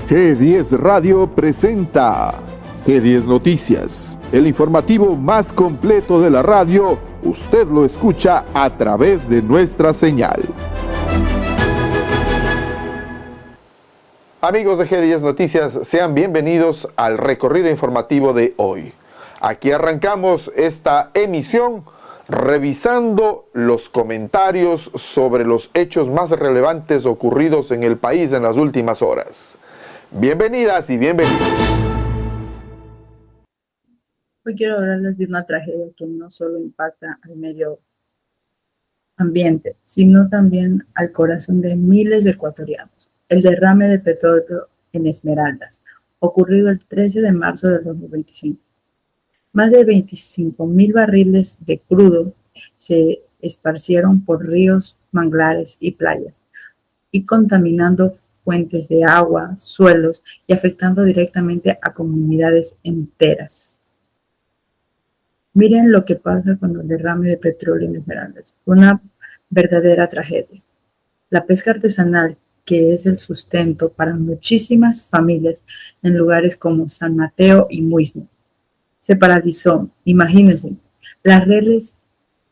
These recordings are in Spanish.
G10 Radio presenta G10 Noticias, el informativo más completo de la radio. Usted lo escucha a través de nuestra señal. Amigos de G10 Noticias, sean bienvenidos al recorrido informativo de hoy. Aquí arrancamos esta emisión revisando los comentarios sobre los hechos más relevantes ocurridos en el país en las últimas horas. Bienvenidas y bienvenidos. Hoy quiero hablarles de una tragedia que no solo impacta al medio ambiente, sino también al corazón de miles de ecuatorianos. El derrame de petróleo en Esmeraldas, ocurrido el 13 de marzo del 2025. Más de 25,000 barriles de crudo se esparcieron por ríos, manglares y playas, y contaminando fuentes de agua, suelos y afectando directamente a comunidades enteras. Miren lo que pasa con el derrame de petróleo en Esmeraldas. Una verdadera tragedia. La pesca artesanal, que es el sustento para muchísimas familias en lugares como San Mateo y Muisne, se paralizó. Imagínense, las redes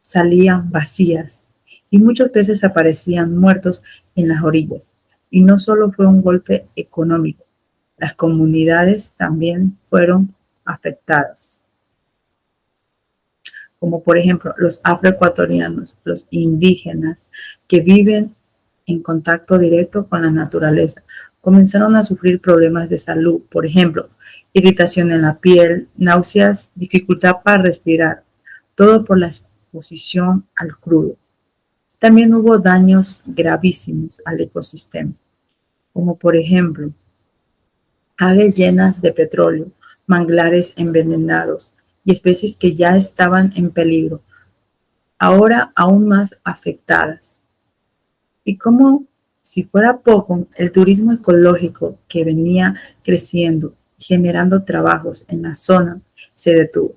salían vacías y muchos peces aparecían muertos en las orillas. Y no solo fue un golpe económico, las comunidades también fueron afectadas, como por ejemplo los afroecuatorianos, los indígenas que viven en contacto directo con la naturaleza, comenzaron a sufrir problemas de salud, por ejemplo, irritación en la piel, náuseas, dificultad para respirar, todo por la exposición al crudo. También hubo daños gravísimos al ecosistema, como por ejemplo, aves llenas de petróleo, manglares envenenados y especies que ya estaban en peligro, ahora aún más afectadas. Y como si fuera poco, el turismo ecológico que venía creciendo y generando trabajos en la zona se detuvo.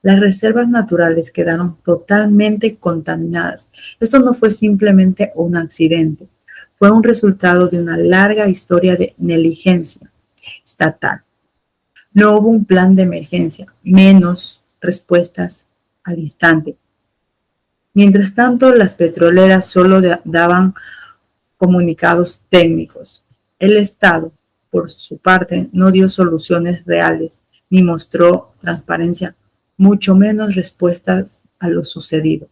Las reservas naturales quedaron totalmente contaminadas. Esto no fue simplemente un accidente, fue un resultado de una larga historia de negligencia estatal. No hubo un plan de emergencia, menos respuestas al instante. Mientras tanto, las petroleras solo daban comunicados técnicos. El Estado, por su parte, no dio soluciones reales ni mostró transparencia, mucho menos respuestas a lo sucedido.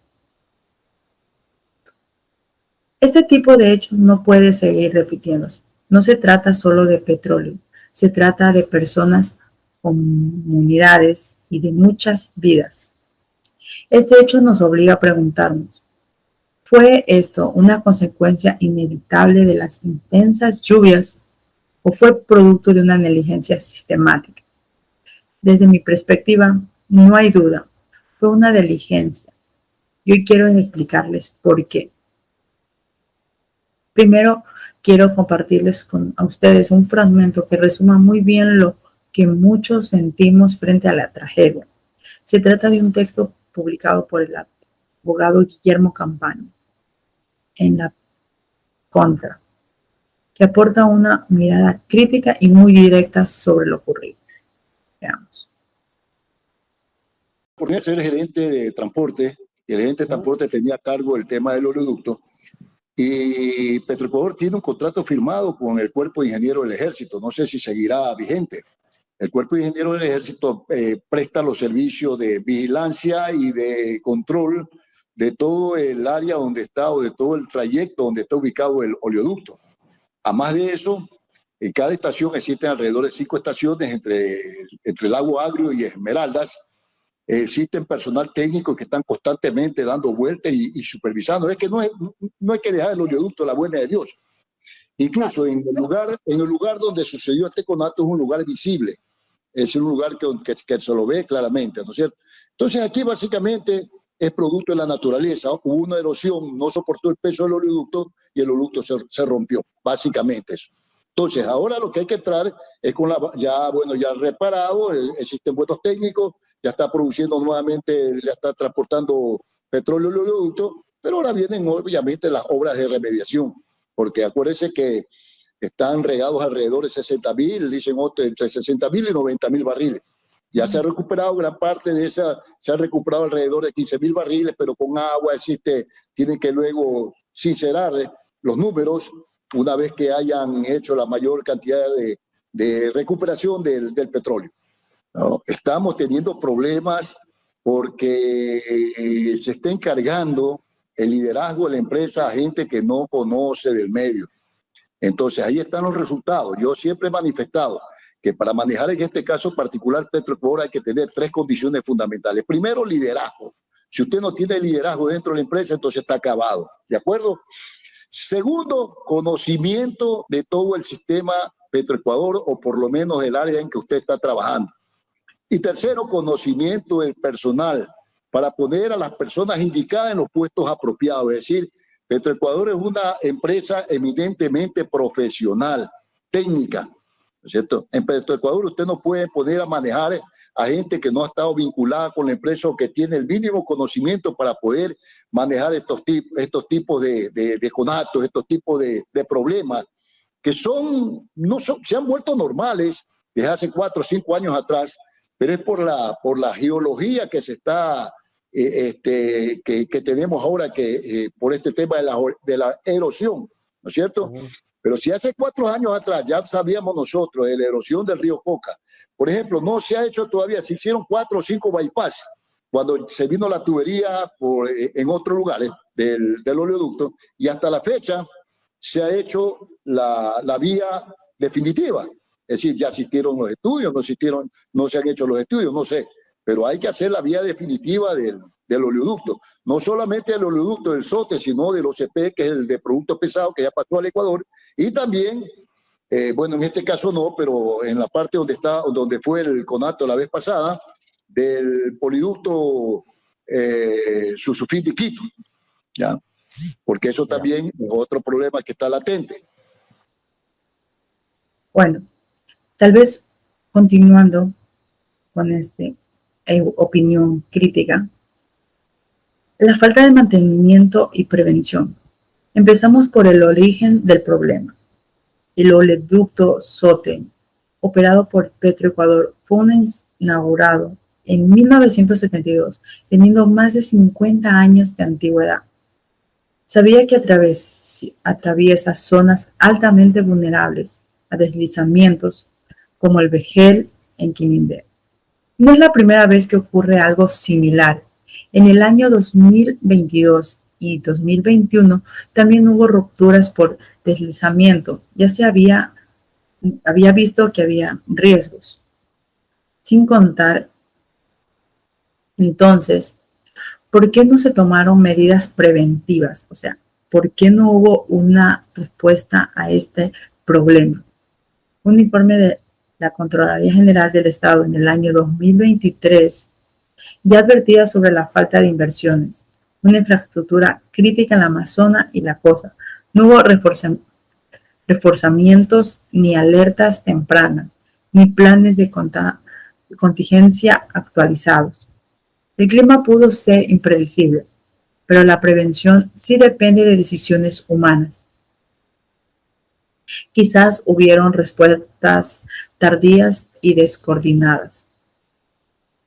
Este tipo de hechos no puede seguir repitiéndose. No se trata solo de petróleo, se trata de personas, comunidades y de muchas vidas. Este hecho nos obliga a preguntarnos, ¿fue esto una consecuencia inevitable de las intensas lluvias o fue producto de una negligencia sistemática? Desde mi perspectiva, no hay duda, fue una negligencia. Y hoy quiero explicarles por qué. Primero, quiero compartirles a ustedes un fragmento que resuma muy bien lo que muchos sentimos frente a la tragedia. Se trata de un texto publicado por el abogado Guillermo Campaña en La Contra, que aporta una mirada crítica y muy directa sobre lo ocurrido. Veamos. Por ser gerente de transporte, y el gerente de transporte tenía a cargo el tema del oleoducto, y Petroecuador tiene un contrato firmado con el Cuerpo de Ingenieros del Ejército, no sé si seguirá vigente. El Cuerpo de Ingenieros del Ejército presta los servicios de vigilancia y de control de todo el área donde está o de todo el trayecto donde está ubicado el oleoducto. Además de eso, en cada estación existen alrededor de 5 estaciones entre Lago Agrio y Esmeraldas. Existen personal técnico que están constantemente dando vueltas y supervisando. Es que no hay que dejar el oleoducto a la buena de Dios. Incluso en el lugar donde sucedió este conato es un lugar visible. Es un lugar que se lo ve claramente, ¿no es cierto? Entonces aquí básicamente es producto de la naturaleza. Hubo una erosión, no soportó el peso del oleoducto y el oleoducto se rompió. Básicamente eso. Entonces, ahora lo que hay que entrar es ya reparado, existen buenos técnicos, ya está produciendo nuevamente, ya está transportando petróleo al oleoducto, pero ahora vienen obviamente las obras de remediación, porque acuérdense que están regados alrededor de 60.000, dicen otros, entre 60.000 y 90.000 barriles. Ya se ha recuperado gran parte de esa, se ha recuperado alrededor de 15.000 barriles, pero con agua existe, tienen que luego sincerar los números una vez que hayan hecho la mayor cantidad de recuperación del petróleo. ¿No? Estamos teniendo problemas porque se está encargando el liderazgo de la empresa a gente que no conoce del medio. Entonces ahí están los resultados. Yo siempre he manifestado que para manejar en este caso particular Petroecuador hay que tener 3 condiciones fundamentales. Primero, liderazgo. Si usted no tiene liderazgo dentro de la empresa, entonces está acabado. ¿De acuerdo? Segundo, conocimiento de todo el sistema Petroecuador o por lo menos el área en que usted está trabajando. Y tercero, conocimiento del personal para poner a las personas indicadas en los puestos apropiados. Es decir, Petroecuador es una empresa eminentemente profesional, técnica. ¿No es cierto? En Petroecuador usted no puede poner a manejar a gente que no ha estado vinculada con la empresa o que tiene el mínimo conocimiento para poder manejar estos tipos de conatos, estos tipos de problemas que se han vuelto normales desde hace 4 o 5 años atrás, pero es por la geología que se está que tenemos ahora por este tema de la erosión, ¿no es cierto? Pero si hace 4 años atrás ya sabíamos nosotros de la erosión del río Coca, por ejemplo, no se ha hecho todavía, se hicieron 4 o 5 bypass cuando se vino la tubería en otros lugares del oleoducto, y hasta la fecha se ha hecho la vía definitiva. Es decir, ya existieron los estudios, no se han hecho los estudios, no sé, pero hay que hacer la vía definitiva del oleoducto. No solamente el oleoducto del SOTE, sino del OCP, que es el de productos pesados, que ya pasó al Ecuador, y también, bueno, en este caso no, pero en la parte donde fue el conato la vez pasada, del poliducto Susufiti-Quito, ¿ya? Porque eso también es otro problema que está latente. Bueno, tal vez continuando con opinión crítica, la falta de mantenimiento y prevención. Empezamos por el origen del problema. El oleoducto SOTE, operado por Petroecuador, fue inaugurado en 1972, teniendo más de 50 años de antigüedad. Sabía que atraviesa zonas altamente vulnerables a deslizamientos, como el Vergel en Quinindé. No es la primera vez que ocurre algo similar. En el año 2022 y 2021 también hubo rupturas por deslizamiento. Ya se había visto que había riesgos. Sin contar, entonces, ¿por qué no se tomaron medidas preventivas? O sea, ¿por qué no hubo una respuesta a este problema? Un informe de la Contraloría General del Estado en el año 2023 ya advertía sobre la falta de inversiones, una infraestructura crítica en la Amazonas y la costa. No hubo reforzamientos ni alertas tempranas, ni planes de contingencia actualizados. El clima pudo ser impredecible, pero la prevención sí depende de decisiones humanas. Quizás hubieron respuestas tardías y descoordinadas.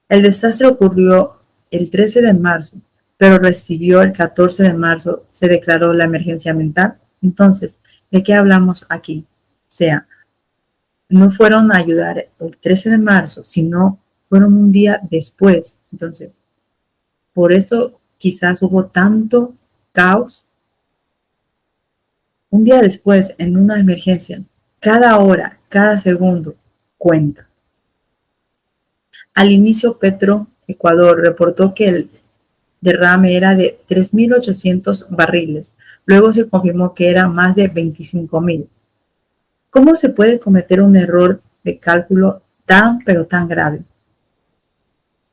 El desastre ocurrió el 13 de marzo, pero recibió el 14 de marzo, se declaró la emergencia ambiental. Entonces, ¿de qué hablamos aquí? O sea, no fueron a ayudar el 13 de marzo, sino fueron un día después. Entonces, por esto quizás hubo tanto caos. Un día después, en una emergencia, cada hora, cada segundo cuenta. Al inicio, Petroecuador reportó que el derrame era de 3.800 barriles. Luego se confirmó que era más de 25.000. ¿Cómo se puede cometer un error de cálculo pero tan grave?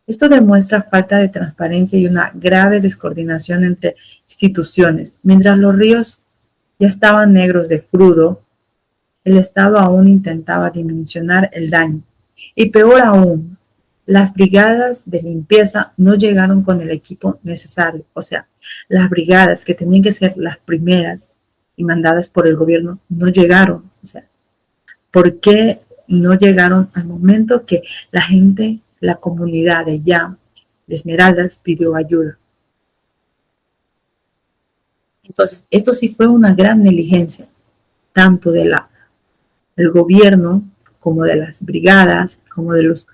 Esto demuestra falta de transparencia y una grave descoordinación entre instituciones. Mientras los ríos ya estaban negros de crudo, el Estado aún intentaba dimensionar el daño. Y peor aún, las brigadas de limpieza no llegaron con el equipo necesario. O sea, las brigadas que tenían que ser las primeras y mandadas por el gobierno no llegaron. O sea, ¿por qué no llegaron al momento que la gente, la comunidad de allá, de Esmeraldas, pidió ayuda? Entonces, esto sí fue una gran negligencia, tanto del gobierno como de las brigadas, como de los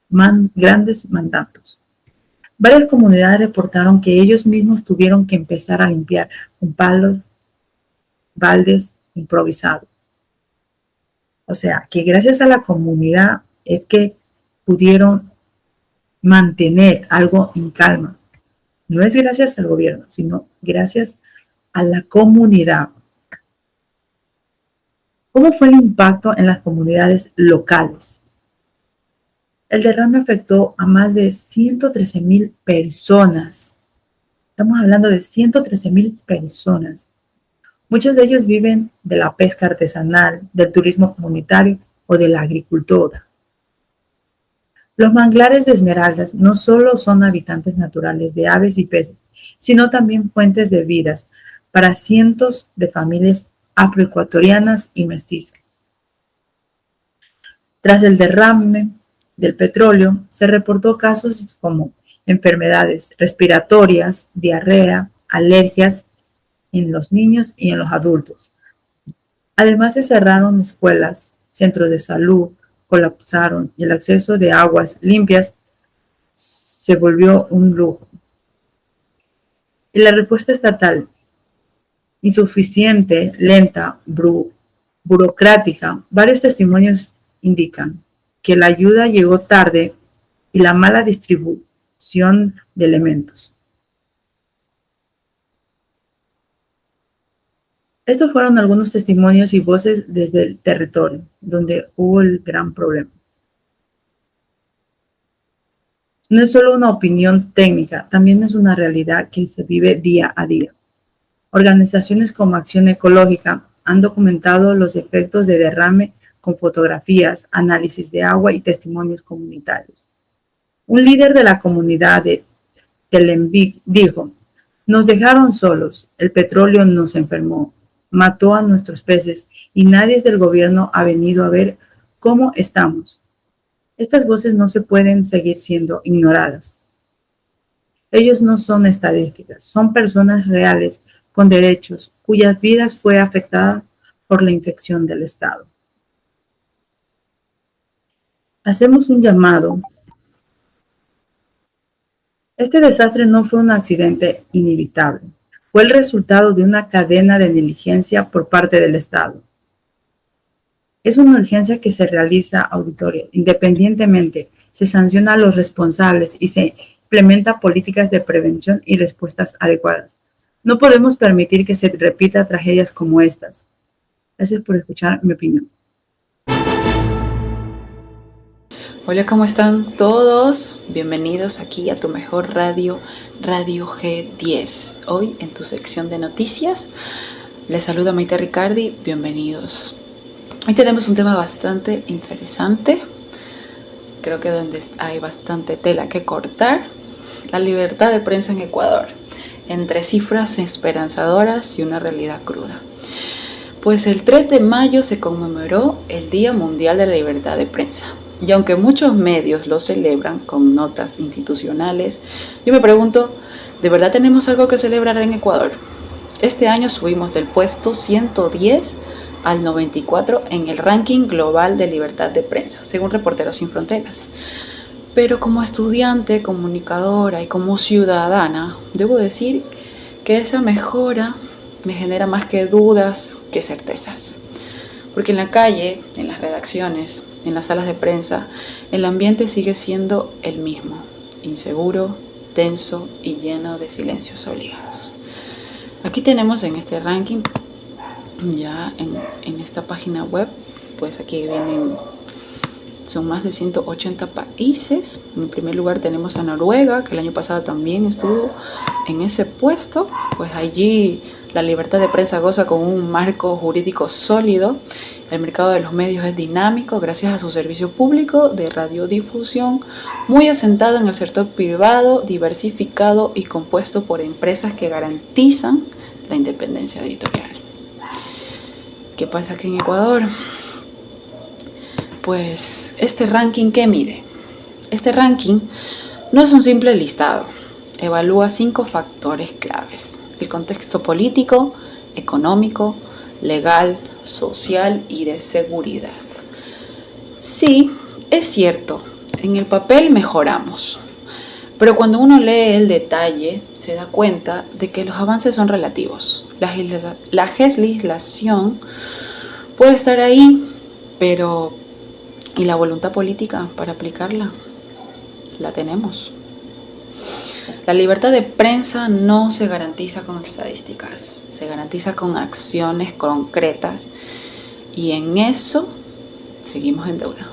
grandes mandatos. Varias comunidades reportaron que ellos mismos tuvieron que empezar a limpiar con palos, baldes improvisados. O sea, que gracias a la comunidad es que pudieron mantener algo en calma. No es gracias al gobierno, sino gracias a la comunidad. ¿Cómo fue el impacto en las comunidades locales? El derrame afectó a más de 113,000 personas. Estamos hablando de 113,000 personas. Muchos de ellos viven de la pesca artesanal, del turismo comunitario o de la agricultura. Los manglares de Esmeraldas no solo son habitantes naturales de aves y peces, sino también fuentes de vidas para cientos de familias afroecuatorianas y mestizas. Tras el derrame del petróleo, se reportó casos como enfermedades respiratorias, diarrea, alergias en los niños y en los adultos. Además, se cerraron escuelas, centros de salud, colapsaron y el acceso de aguas limpias se volvió un lujo. Y la respuesta estatal, insuficiente, lenta, burocrática, varios testimonios indican que la ayuda llegó tarde y la mala distribución de elementos. Estos fueron algunos testimonios y voces desde el territorio, donde hubo el gran problema. No es solo una opinión técnica, también es una realidad que se vive día a día. Organizaciones como Acción Ecológica han documentado los efectos de derrame con fotografías, análisis de agua y testimonios comunitarios. Un líder de la comunidad de Telembic dijo: "Nos dejaron solos, el petróleo nos enfermó, mató a nuestros peces y nadie del gobierno ha venido a ver cómo estamos". Estas voces no se pueden seguir siendo ignoradas. Ellos no son estadísticas, son personas reales con derechos cuyas vidas fue afectada por la infección del Estado. Hacemos un llamado. Este desastre no fue un accidente inevitable, fue el resultado de una cadena de negligencia por parte del Estado. Es una urgencia que se realiza auditoria, independientemente, se sanciona a los responsables y se implementa políticas de prevención y respuestas adecuadas. No podemos permitir que se repitan tragedias como estas. Gracias por escuchar mi opinión. Hola, ¿cómo están todos? Bienvenidos aquí a tu mejor radio, Radio G10. Hoy en tu sección de noticias, les saluda Maite Ricardi, bienvenidos. Hoy tenemos un tema bastante interesante, creo que donde hay bastante tela que cortar, la libertad de prensa en Ecuador, entre cifras esperanzadoras y una realidad cruda. Pues el 3 de mayo se conmemoró el Día Mundial de la Libertad de Prensa. Y aunque muchos medios lo celebran con notas institucionales, yo me pregunto, ¿de verdad tenemos algo que celebrar en Ecuador? Este año subimos del puesto 110 al 94 en el ranking global de libertad de prensa, según Reporteros Sin Fronteras. Pero como estudiante, comunicadora y como ciudadana, debo decir que esa mejora me genera más que dudas que certezas. Porque en la calle, en las redacciones, en las salas de prensa, el ambiente sigue siendo el mismo, inseguro, tenso y lleno de silencios obligados. Aquí tenemos en este ranking, ya en esta página web, pues aquí vienen, son más de 180 países. En primer lugar tenemos a Noruega, que el año pasado también estuvo en ese puesto. Pues allí la libertad de prensa goza con un marco jurídico sólido. El mercado de los medios es dinámico gracias a su servicio público de radiodifusión, muy asentado en el sector privado, diversificado y compuesto por empresas que garantizan la independencia editorial. ¿Qué pasa aquí en Ecuador? Pues este ranking, ¿qué mide? Este ranking no es un simple listado. Evalúa 5 factores claves: el contexto político, económico, legal, social y de seguridad. Sí, es cierto, en el papel mejoramos, pero cuando uno lee el detalle se da cuenta de que los avances son relativos. La legislación puede estar ahí, pero ¿y la voluntad política para aplicarla? La tenemos. La libertad de prensa no se garantiza con estadísticas, se garantiza con acciones concretas, y en eso seguimos en deuda.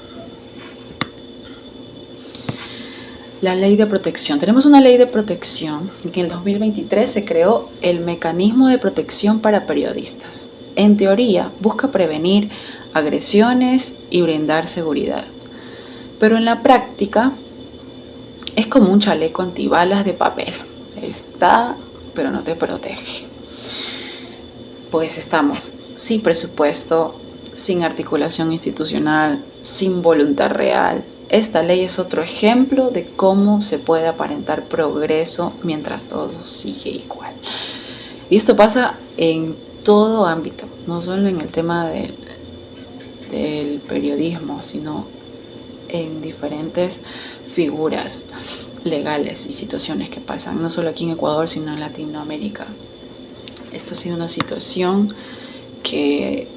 La ley de protección. Tenemos una ley de protección que en el 2023 se creó el mecanismo de protección para periodistas. En teoría, busca prevenir agresiones y brindar seguridad. Pero en la práctica es como un chaleco antibalas de papel. Está, pero no te protege. Pues estamos sin presupuesto, sin articulación institucional, sin voluntad real. Esta ley es otro ejemplo de cómo se puede aparentar progreso mientras todo sigue igual. Y esto pasa en todo ámbito, no solo en el tema del periodismo, sino en diferentes figuras legales y situaciones que pasan, no solo aquí en Ecuador, sino en Latinoamérica. Esto ha sido una situación que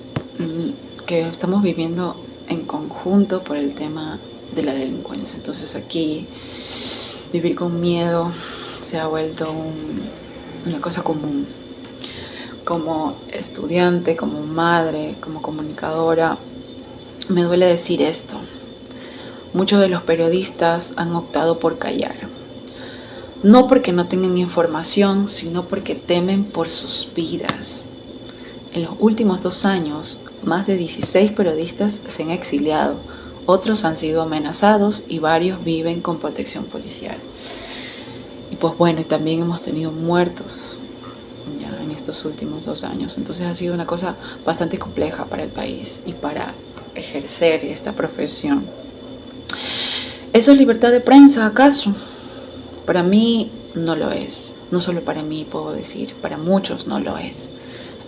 estamos viviendo en conjunto por el tema de la delincuencia. Entonces aquí vivir con miedo se ha vuelto una cosa común. Como estudiante, como madre, como comunicadora, me duele decir esto. Muchos de los periodistas han optado por callar. No porque no tengan información, sino porque temen por sus vidas. En los últimos 2 años, más de 16 periodistas se han exiliado. Otros han sido amenazados y varios viven con protección policial. Y pues bueno, también hemos tenido muertos ya en estos últimos 2 años. Entonces ha sido una cosa bastante compleja para el país y para ejercer esta profesión. ¿Eso es libertad de prensa, acaso? Para mí no lo es. No solo para mí, puedo decir, para muchos no lo es.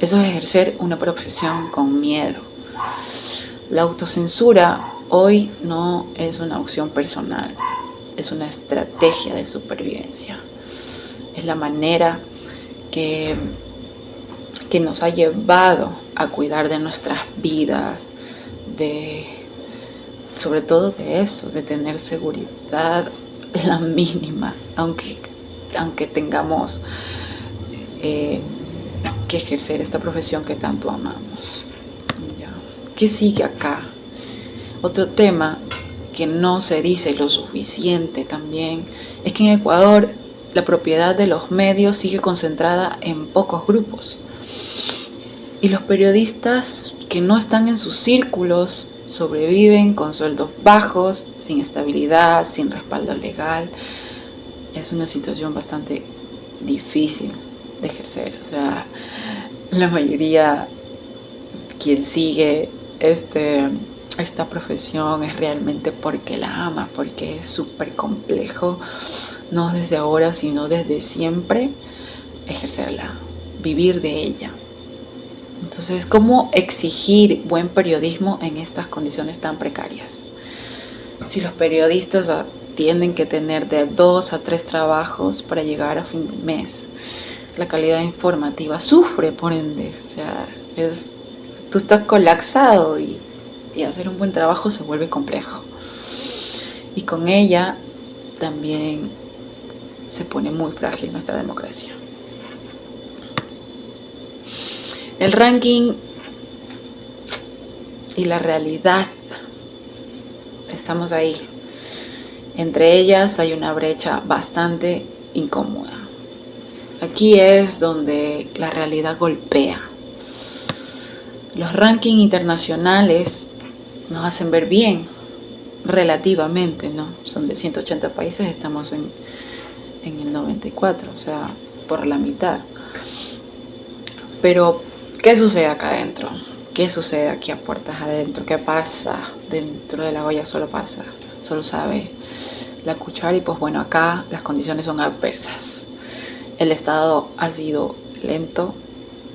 Eso es ejercer una profesión con miedo. La autocensura hoy no es una opción personal, es una estrategia de supervivencia. Es la manera que nos ha llevado a cuidar de nuestras vidas, sobre todo de eso, de tener seguridad la mínima, aunque tengamos que ejercer esta profesión que tanto amamos. ¿Ya? ¿Qué sigue acá? Otro tema que no se dice lo suficiente también es que en Ecuador la propiedad de los medios sigue concentrada en pocos grupos. Y los periodistas que no están en sus círculos sobreviven con sueldos bajos, sin estabilidad, sin respaldo legal. Es una situación bastante difícil de ejercer. O sea, la mayoría quien sigue esta profesión es realmente porque la ama, porque es súper complejo, no desde ahora, sino desde siempre, ejercerla, vivir de ella. Entonces, ¿cómo exigir buen periodismo en estas condiciones tan precarias? Si los periodistas tienen que tener de 2 a 3 trabajos para llegar a fin de mes, la calidad informativa sufre, por ende. O sea, tú estás colapsado y hacer un buen trabajo se vuelve complejo. Y con ella también se pone muy frágil nuestra democracia. El ranking y la realidad, estamos ahí. Entre ellas hay una brecha bastante incómoda. Aquí es donde la realidad golpea. Los rankings internacionales nos hacen ver bien, relativamente, ¿no? Son de 180 países, estamos en el 94, o sea, por la mitad. Pero, ¿qué sucede acá adentro? ¿Qué sucede aquí a puertas adentro? ¿Qué pasa dentro de la olla? Solo sabe la cuchara. Y pues bueno, acá las condiciones son adversas. El Estado ha sido lento,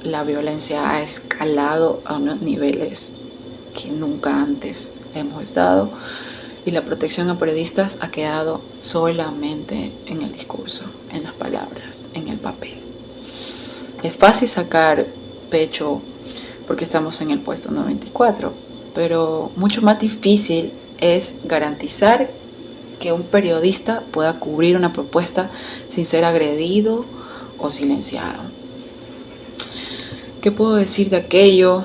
la violencia ha escalado a unos niveles que nunca antes hemos estado, y la protección a periodistas ha quedado solamente en el discurso, en las palabras, en el papel. Es fácil sacar pecho porque estamos en el puesto 94, pero mucho más difícil es garantizar que un periodista pueda cubrir una propuesta sin ser agredido o silenciado. ¿Qué puedo decir de aquello?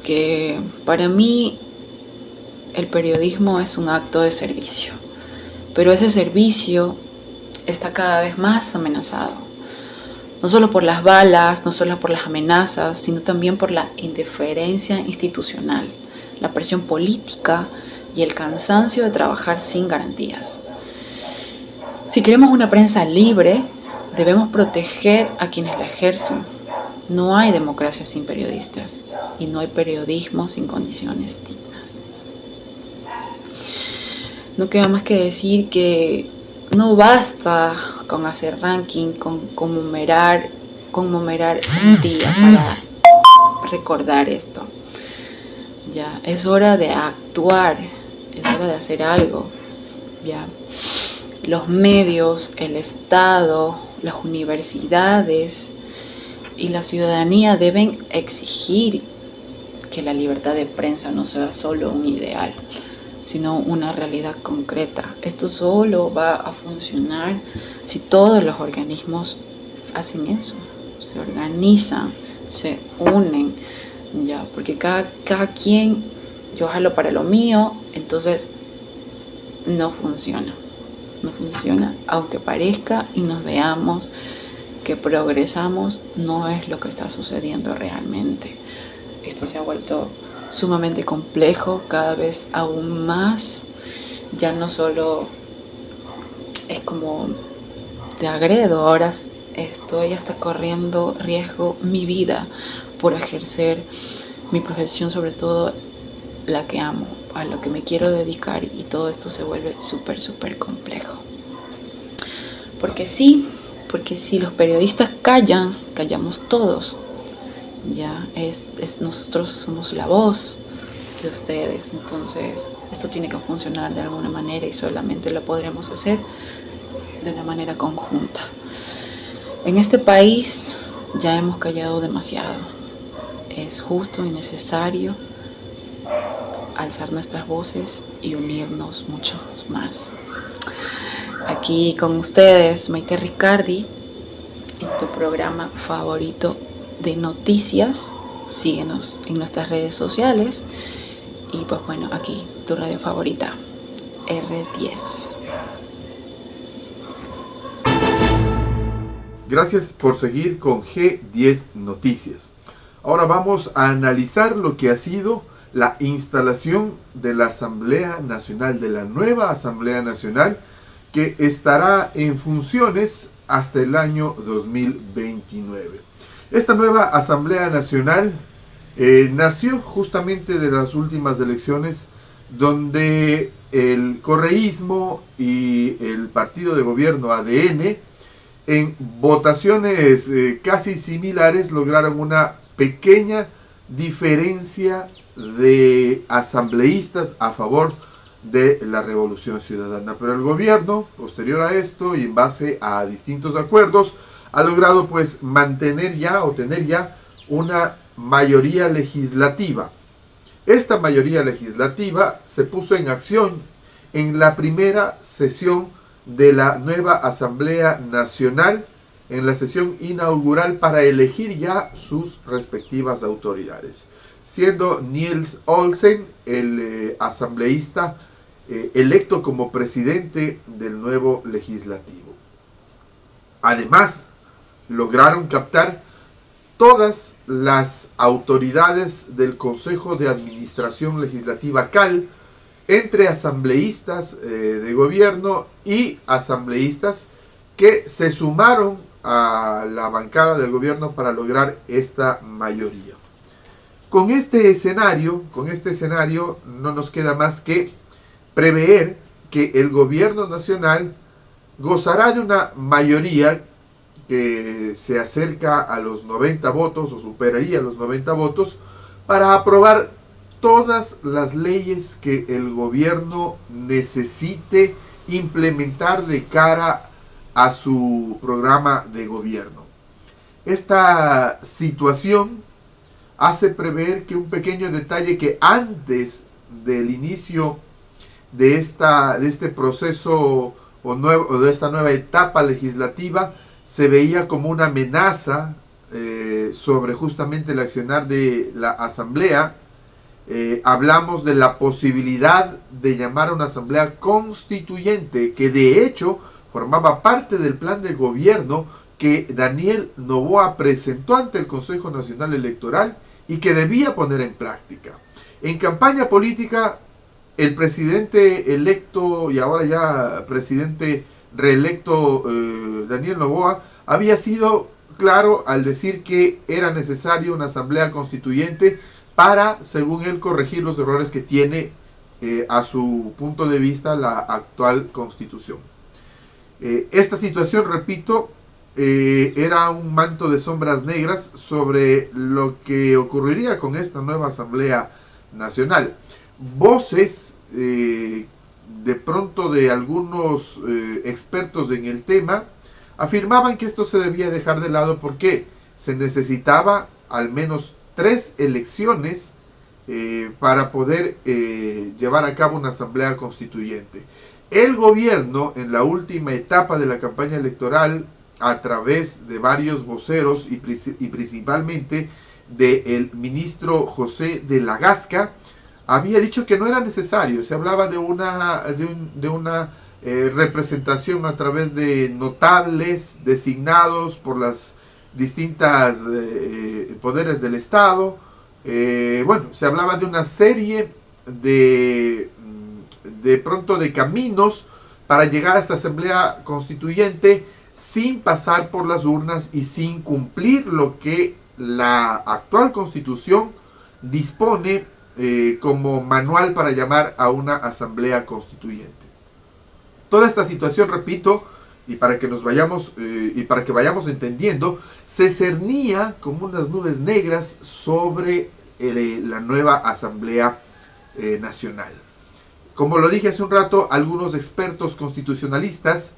Que para mí el periodismo es un acto de servicio, pero ese servicio está cada vez más amenazado. No solo por las balas, no solo por las amenazas, sino también por la indiferencia institucional, la presión política y el cansancio de trabajar sin garantías. Si queremos una prensa libre, debemos proteger a quienes la ejercen. No hay democracia sin periodistas y no hay periodismo sin condiciones dignas. No queda más que decir que no basta con hacer ranking, con conmemorar un día para recordar esto. Ya, es hora de actuar, es hora de hacer algo. Ya, los medios, el Estado, las universidades y la ciudadanía deben exigir que la libertad de prensa no sea solo un ideal, sino una realidad concreta. Esto solo va a funcionar si todos los organismos hacen eso, se organizan, se unen, ya, porque cada quien, yo jalo para lo mío, entonces no funciona, aunque parezca y nos veamos que progresamos, no es lo que está sucediendo realmente. Esto se ha vuelto sumamente complejo, cada vez aún más. Ya no solo es como te agredo, ahora estoy hasta corriendo riesgo mi vida por ejercer mi profesión, sobre todo la que amo, a lo que me quiero dedicar, y todo esto se vuelve súper complejo. Porque si los periodistas callan, callamos todos. Ya nosotros somos la voz de ustedes, entonces esto tiene que funcionar de alguna manera y solamente lo podremos hacer de una manera conjunta. En este país ya hemos callado demasiado. Es justo y necesario alzar nuestras voces y unirnos mucho más. Aquí con ustedes, Maite Ricardi, en tu programa favorito de noticias. Síguenos en nuestras redes sociales y pues bueno, aquí tu radio favorita, R10. Gracias por seguir con G10 Noticias. Ahora vamos a analizar lo que ha sido la instalación de la Asamblea Nacional, de la nueva Asamblea Nacional, que estará en funciones hasta el año 2029. Esta nueva Asamblea Nacional nació justamente de las últimas elecciones, donde el correísmo y el partido de gobierno ADN, en votaciones casi similares, lograron una pequeña diferencia de asambleístas a favor de la Revolución Ciudadana. Pero el gobierno, posterior a esto y en base a distintos acuerdos, ha logrado pues mantener ya o tener ya una mayoría legislativa. Esta mayoría legislativa se puso en acción en la primera sesión de la nueva Asamblea Nacional, en la sesión inaugural, para elegir ya sus respectivas autoridades, siendo Niels Olsen el asambleísta electo como presidente del nuevo legislativo. Además, lograron captar todas las autoridades del Consejo de Administración Legislativa CAL, entre asambleístas de gobierno y asambleístas que se sumaron a la bancada del gobierno para lograr esta mayoría. Con este escenario no nos queda más que prever que el gobierno nacional gozará de una mayoría que se acerca a los 90 votos o superaría los 90 votos para aprobar todas las leyes que el gobierno necesite implementar de cara a su programa de gobierno. Esta situación hace prever que un pequeño detalle que antes del inicio de este proceso o de esta nueva etapa legislativa se veía como una amenaza sobre justamente el accionar de la Asamblea. Hablamos de la posibilidad de llamar a una Asamblea Constituyente, que de hecho formaba parte del plan de gobierno que Daniel Noboa presentó ante el Consejo Nacional Electoral y que debía poner en práctica. En campaña política, el presidente electo y ahora ya presidente reelecto Daniel Noboa había sido claro al decir que era necesario una asamblea constituyente para, según él, corregir los errores que tiene a su punto de vista la actual constitución. Esta situación, repito, era un manto de sombras negras sobre lo que ocurriría con esta nueva Asamblea Nacional. Voces de pronto de algunos expertos en el tema afirmaban que esto se debía dejar de lado porque se necesitaba al menos 3 elecciones para poder llevar a cabo una asamblea constituyente. El gobierno, en la última etapa de la campaña electoral, a través de varios voceros y principalmente del ministro José de la Gasca, había dicho que no era necesario. Se hablaba de una representación a través de notables designados por las distintas poderes del Estado. Se hablaba de una serie de caminos para llegar a esta asamblea constituyente sin pasar por las urnas y sin cumplir lo que la actual constitución dispone como manual para llamar a una asamblea constituyente. Toda esta situación, repito, y para que vayamos entendiendo, se cernía como unas nubes negras sobre la nueva Asamblea Nacional. Como lo dije hace un rato, algunos expertos constitucionalistas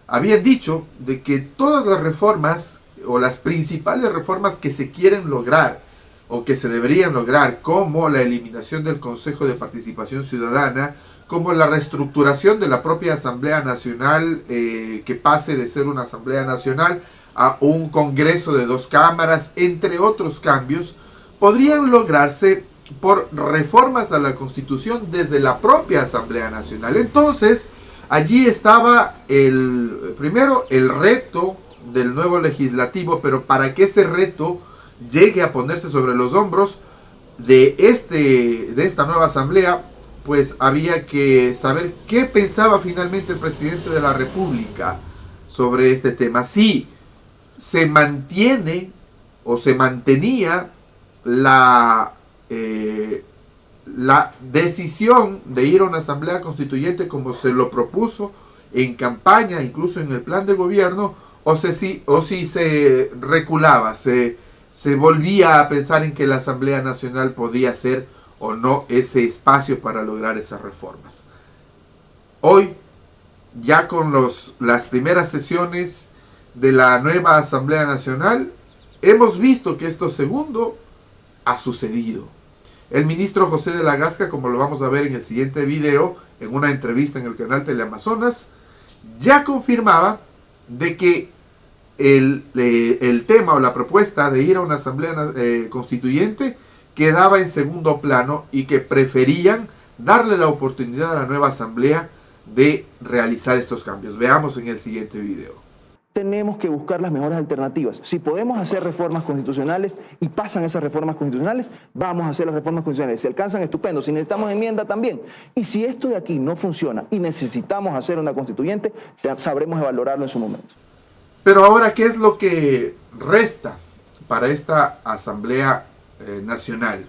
habían dicho de que todas las reformas o las principales reformas que se quieren lograr o que se deberían lograr, como la eliminación del Consejo de Participación Ciudadana, como la reestructuración de la propia Asamblea Nacional, que pase de ser una Asamblea Nacional a un Congreso de 2 cámaras, entre otros cambios, podrían lograrse por reformas a la Constitución desde la propia Asamblea Nacional. Entonces, allí estaba primero el reto del nuevo legislativo, pero para que ese reto llegue a ponerse sobre los hombros de esta nueva asamblea, pues había que saber qué pensaba finalmente el presidente de la República sobre este tema. Si se mantiene o se mantenía la decisión de ir a una asamblea constituyente como se lo propuso en campaña, incluso en el plan de gobierno, o si se reculaba, se volvía a pensar en que la Asamblea Nacional podía ser o no ese espacio para lograr esas reformas. Hoy, ya con las primeras sesiones de la nueva Asamblea Nacional, hemos visto que esto segundo ha sucedido. El ministro José de la Gasca, como lo vamos a ver en el siguiente video, en una entrevista en el canal Teleamazonas, ya confirmaba de que el tema o la propuesta de ir a una asamblea constituyente quedaba en segundo plano y que preferían darle la oportunidad a la nueva asamblea de realizar estos cambios. Veamos en el siguiente video. Tenemos que buscar las mejores alternativas. Si podemos hacer reformas constitucionales y pasan esas reformas constitucionales, vamos a hacer las reformas constitucionales. Si alcanzan, estupendo. Si necesitamos enmienda, también. Y si esto de aquí no funciona y necesitamos hacer una constituyente, sabremos valorarlo en su momento. Pero ahora, ¿qué es lo que resta para esta Asamblea Nacional?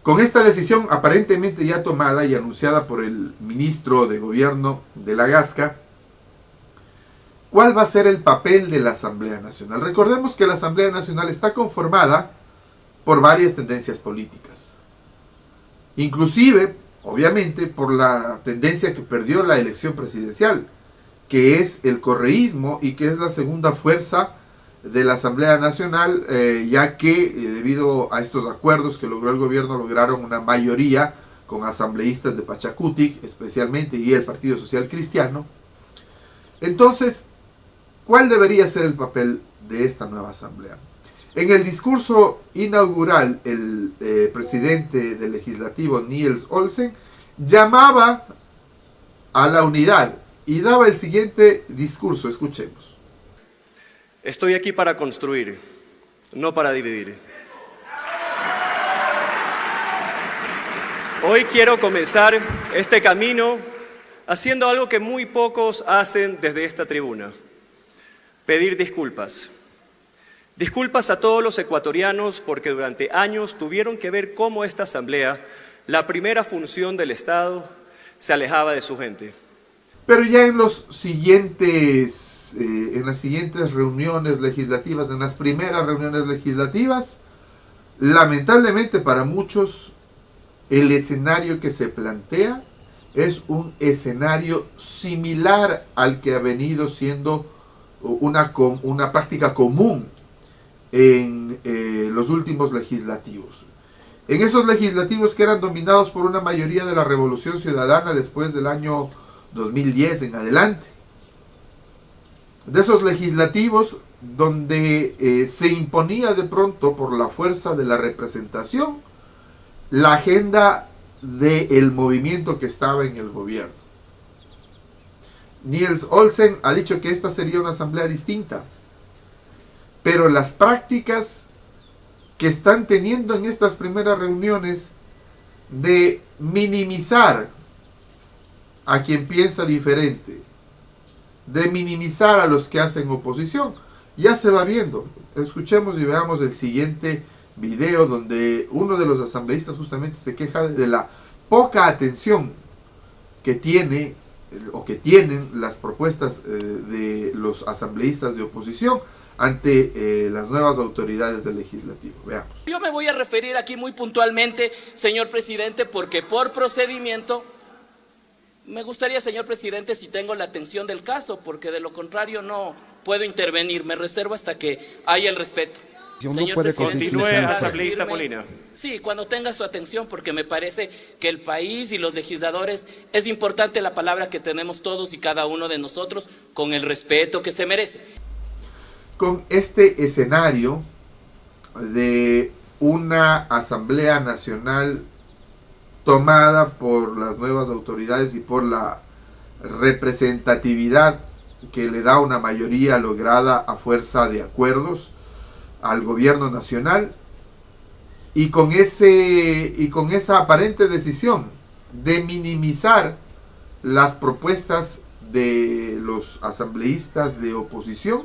Con esta decisión aparentemente ya tomada y anunciada por el ministro de Gobierno de la Gasca, ¿cuál va a ser el papel de la Asamblea Nacional? Recordemos que la Asamblea Nacional está conformada por varias tendencias políticas. Inclusive, obviamente, por la tendencia que perdió la elección presidencial, que es el correísmo y que es la segunda fuerza de la Asamblea Nacional, ya que debido a estos acuerdos que logró el gobierno, lograron una mayoría con asambleístas de Pachacutic especialmente y el Partido Social Cristiano. Entonces, ¿cuál debería ser el papel de esta nueva asamblea? En el discurso inaugural, el presidente del legislativo, Niels Olsen, llamaba a la unidad y daba el siguiente discurso. Escuchemos. Estoy aquí para construir, no para dividir. Hoy quiero comenzar este camino haciendo algo que muy pocos hacen desde esta tribuna: pedir disculpas. Disculpas a todos los ecuatorianos porque durante años tuvieron que ver cómo esta asamblea, la primera función del Estado, se alejaba de su gente. Pero ya en las siguientes reuniones legislativas, en las primeras reuniones legislativas, lamentablemente para muchos, el escenario que se plantea es un escenario similar al que ha venido siendo una práctica común en los últimos legislativos. En esos legislativos que eran dominados por una mayoría de la Revolución Ciudadana después del año 2010 en adelante. De esos legislativos donde se imponía de pronto por la fuerza de la representación la agenda del movimiento que estaba en el gobierno. Niels Olsen ha dicho que esta sería una asamblea distinta, pero las prácticas que están teniendo en estas primeras reuniones de minimizar a quien piensa diferente, de minimizar a los que hacen oposición, ya se va viendo. Escuchemos y veamos el siguiente video donde uno de los asambleístas justamente se queja de la poca atención que tiene o que tienen las propuestas de los asambleístas de oposición ante las nuevas autoridades del legislativo. Veamos. Yo me voy a referir aquí muy puntualmente, señor presidente, porque por procedimiento me gustaría, señor presidente, si tengo la atención del caso, porque de lo contrario no puedo intervenir. Me reservo hasta que haya el respeto. Señor presidente, continúe, asambleísta Molina. Sí, cuando tenga su atención, porque me parece que el país y los legisladores es importante la palabra que tenemos todos y cada uno de nosotros con el respeto que se merece. Con este escenario de una Asamblea Nacional tomada por las nuevas autoridades y por la representatividad que le da una mayoría lograda a fuerza de acuerdos al gobierno nacional, y con esa aparente decisión de minimizar las propuestas de los asambleístas de oposición,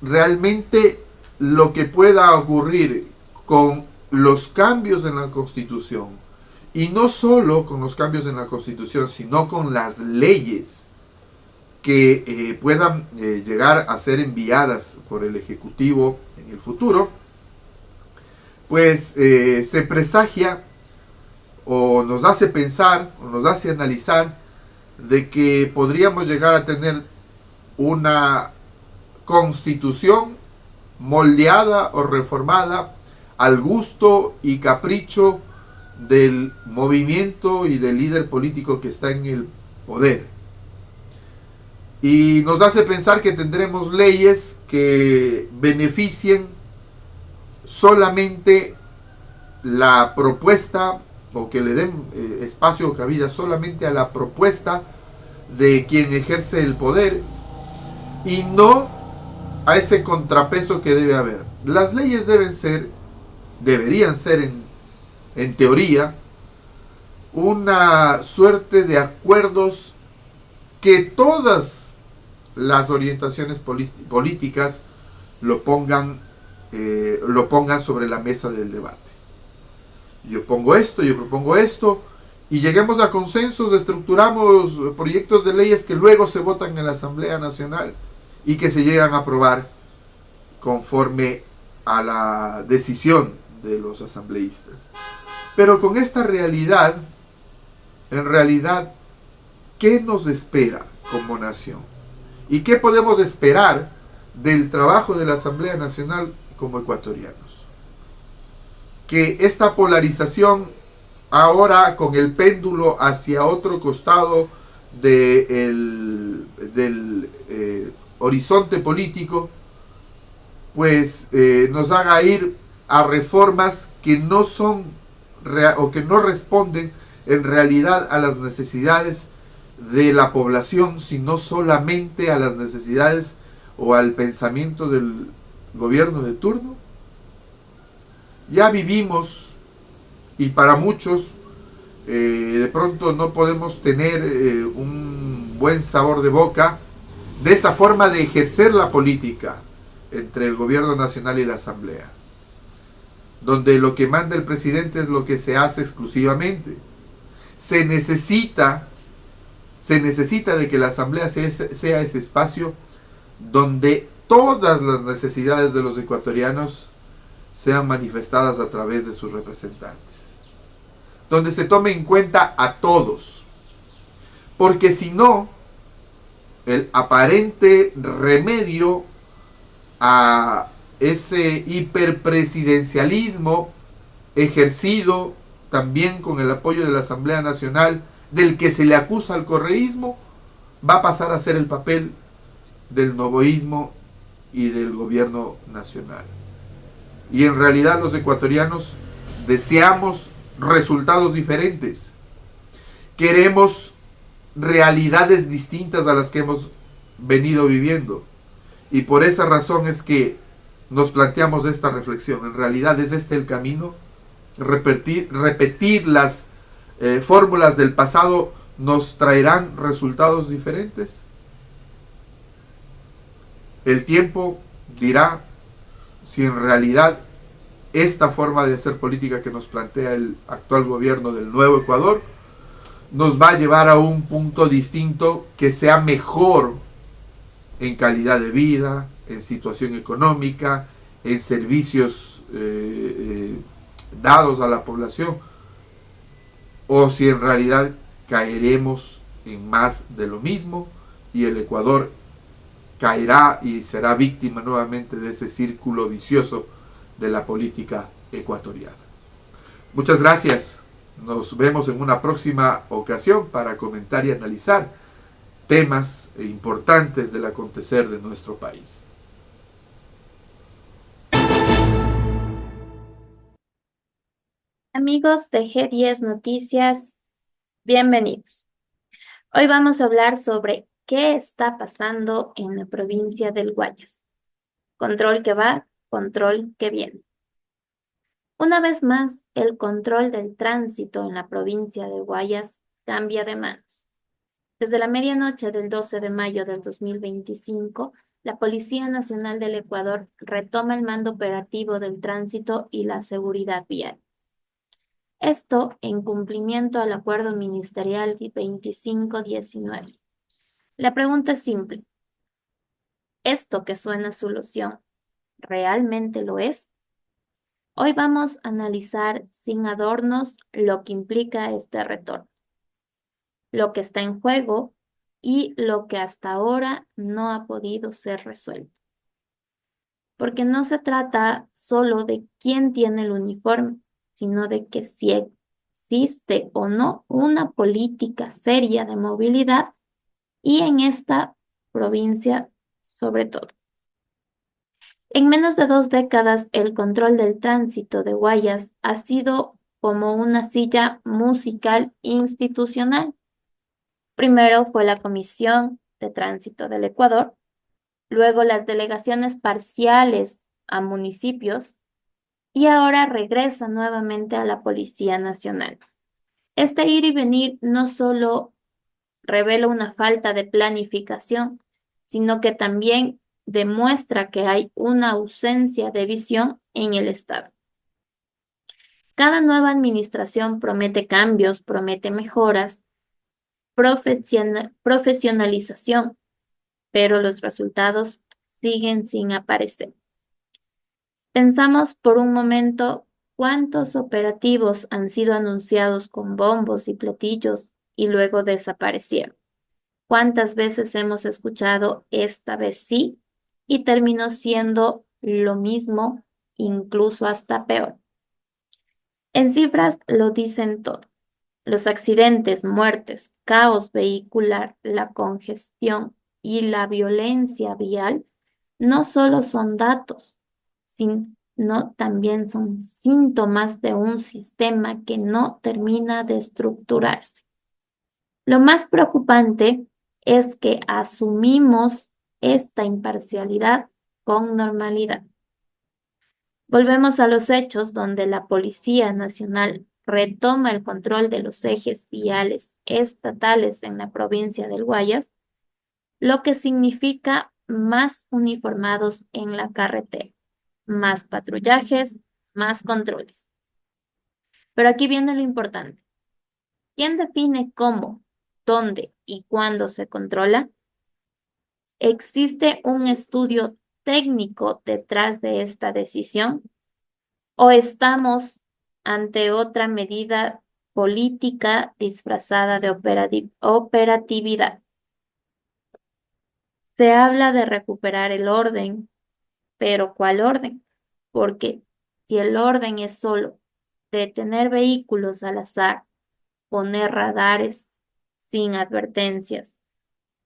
realmente lo que pueda ocurrir con los cambios en la Constitución, y no solo con los cambios en la Constitución, sino con las leyes que puedan llegar a ser enviadas por el Ejecutivo en el futuro, pues se presagia o nos hace pensar o nos hace analizar de que podríamos llegar a tener una Constitución moldeada o reformada al gusto y capricho del movimiento y del líder político que está en el poder. Y nos hace pensar que tendremos leyes que beneficien solamente la propuesta, o que le den espacio o cabida solamente a la propuesta de quien ejerce el poder, y no a ese contrapeso que debe haber. Las leyes deberían ser en teoría una suerte de acuerdos que todas las orientaciones políticas lo pongan lo pongan sobre la mesa del debate. Yo pongo esto, yo propongo esto, y lleguemos a consensos, estructuramos proyectos de leyes que luego se votan en la Asamblea Nacional y que se llegan a aprobar conforme a la decisión de los asambleístas. Pero con esta realidad, en realidad, ¿qué nos espera como nación? ¿Y qué podemos esperar del trabajo de la Asamblea Nacional como ecuatorianos? Que esta polarización ahora con el péndulo hacia otro costado del horizonte político, pues nos haga ir a reformas que no son o que no responden en realidad a las necesidades de la población, sino solamente a las necesidades o al pensamiento del gobierno de turno. Ya vivimos, y para muchos de pronto no podemos tener un buen sabor de boca de esa forma de ejercer la política entre el gobierno nacional y la asamblea, donde lo que manda el presidente es lo que se hace exclusivamente. Se necesita de que la asamblea sea ese espacio donde todas las necesidades de los ecuatorianos sean manifestadas a través de sus representantes, donde se tome en cuenta a todos, porque si no, el aparente remedio a ese hiperpresidencialismo ejercido también con el apoyo de la Asamblea Nacional, del que se le acusa al correísmo, va a pasar a ser el papel del novoísmo y del gobierno nacional. Y en realidad los ecuatorianos deseamos resultados diferentes. Queremos realidades distintas a las que hemos venido viviendo. Y por esa razón es que nos planteamos esta reflexión. En realidad, ¿es este el camino? Repetir las fórmulas del pasado nos traerán resultados diferentes. El tiempo dirá si en realidad esta forma de hacer política que nos plantea el actual gobierno del Nuevo Ecuador nos va a llevar a un punto distinto que sea mejor en calidad de vida, en situación económica, en servicios dados a la población, o si en realidad caeremos en más de lo mismo y el Ecuador caerá y será víctima nuevamente de ese círculo vicioso de la política ecuatoriana. Muchas gracias. Nos vemos en una próxima ocasión para comentar y analizar temas importantes del acontecer de nuestro país. Amigos de G10 Noticias, bienvenidos. Hoy vamos a hablar sobre qué está pasando en la provincia del Guayas. Control que va, control que viene. Una vez más, el control del tránsito en la provincia de Guayas cambia de manos. Desde la medianoche del 12 de mayo del 2025, la Policía Nacional del Ecuador retoma el mando operativo del tránsito y la seguridad vial. Esto en cumplimiento al Acuerdo Ministerial 2519. La pregunta es simple. ¿Esto que suena a solución realmente lo es? Hoy vamos a analizar sin adornos lo que implica este retorno, lo que está en juego y lo que hasta ahora no ha podido ser resuelto. Porque no se trata solo de quién tiene el uniforme, sino de que si existe o no una política seria de movilidad y en esta provincia sobre todo. En menos de 2 décadas, el control del tránsito de Guayas ha sido como una silla musical institucional. Primero fue la Comisión de Tránsito del Ecuador, luego las delegaciones parciales a municipios y ahora regresa nuevamente a la Policía Nacional. Este ir y venir no solo revela una falta de planificación, sino que también demuestra que hay una ausencia de visión en el Estado. Cada nueva administración promete cambios, promete mejoras, profesionalización, pero los resultados siguen sin aparecer. Pensamos por un momento cuántos operativos han sido anunciados con bombos y platillos y luego desaparecieron. ¿Cuántas veces hemos escuchado esta vez sí y terminó siendo lo mismo, incluso hasta peor? En cifras lo dicen todo. Los accidentes, muertes, caos vehicular, la congestión y la violencia vial no solo son datos, sino también son síntomas de un sistema que no termina de estructurarse. Lo más preocupante es que asumimos esta imparcialidad con normalidad. Volvemos a los hechos donde la Policía Nacional retoma el control de los ejes viales estatales en la provincia del Guayas, lo que significa más uniformados en la carretera, más patrullajes, más controles. Pero aquí viene lo importante. ¿Quién define cómo, dónde y cuándo se controla? ¿Existe un estudio técnico detrás de esta decisión? ¿O estamos ante otra medida política disfrazada de operatividad? Se habla de recuperar el orden, pero ¿cuál orden? Porque si el orden es solo detener vehículos al azar, poner radares sin advertencias,